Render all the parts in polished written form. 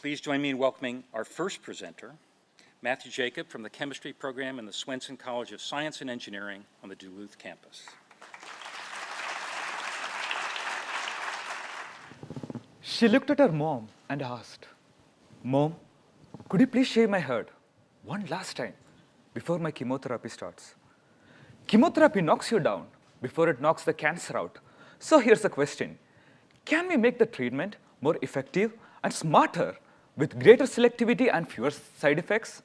Please join me in welcoming our first presenter, Mathew Jacob from the chemistry program in the Swenson College of Science and Engineering on the Duluth campus. She looked at her mom and asked, "Mom, could you please shave my head one last time before my chemotherapy starts?" Chemotherapy knocks you down before it knocks the cancer out. So here's the question. Can we make the treatment more effective and smarter with greater selectivity and fewer side effects?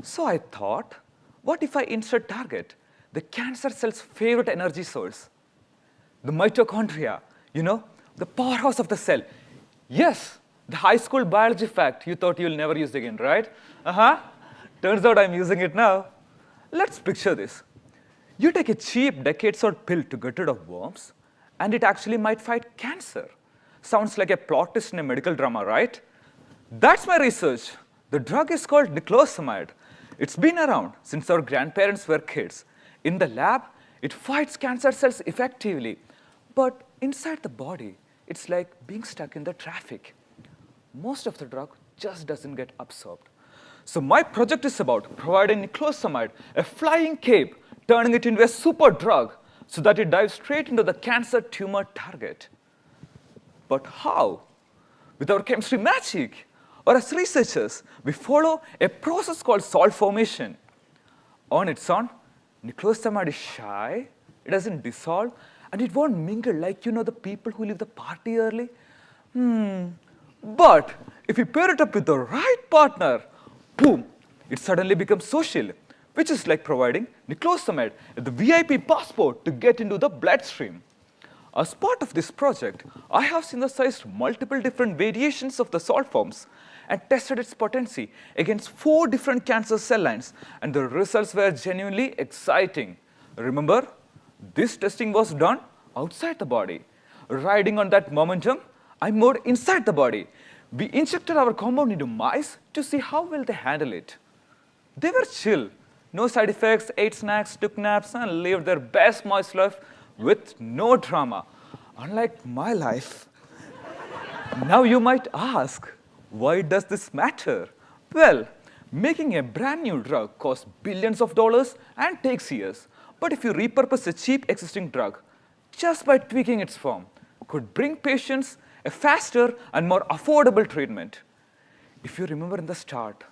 So I thought, what if I instead target the cancer cell's favorite energy source? The mitochondria, the powerhouse of the cell. Yes, the high school biology fact you thought you'll never use again, right? Turns out I'm using it now. Let's picture this. You take a cheap decades-old pill to get rid of worms, and it actually might fight cancer. Sounds like a plot twist in a medical drama, right? That's my research. The drug is called niclosamide. It's been around since our grandparents were kids. In the lab, it fights cancer cells effectively. But inside the body, it's like being stuck in the traffic. Most of the drug just doesn't get absorbed. So my project is about providing niclosamide, a flying cape, turning it into a super drug so that it dives straight into the cancer tumor target. But how? With our chemistry magic, or as researchers, we follow a process called salt formation. On its own, niclosamide is shy, it doesn't dissolve, and it won't mingle like the people who leave the party early. But if we pair it up with the right partner, boom, it suddenly becomes social, which is like providing niclosamide the VIP passport to get into the bloodstream. As part of this project, I have synthesized multiple different variations of the salt forms and tested its potency against 4 different cancer cell lines, and the results were genuinely exciting. Remember, this testing was done outside the body. Riding on that momentum, I moved inside the body. We injected our compound into mice to see how well they handle it. They were chill. No side effects, ate snacks, took naps, and lived their best moist life with no drama. Unlike my life. Now you might ask, why does this matter? Well, making a brand new drug costs billions of dollars and takes years. But if you repurpose a cheap existing drug, just by tweaking its form, could bring patients a faster and more affordable treatment. If you remember in the start,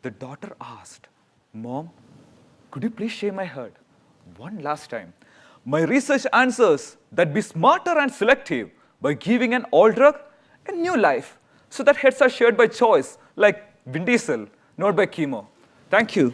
the daughter asked, "Mom, could you please shave my head one last time?" My research answers that be smarter and selective by giving an old drug a new life so that heads are shared by choice, like Vin Diesel, not by chemo. Thank you.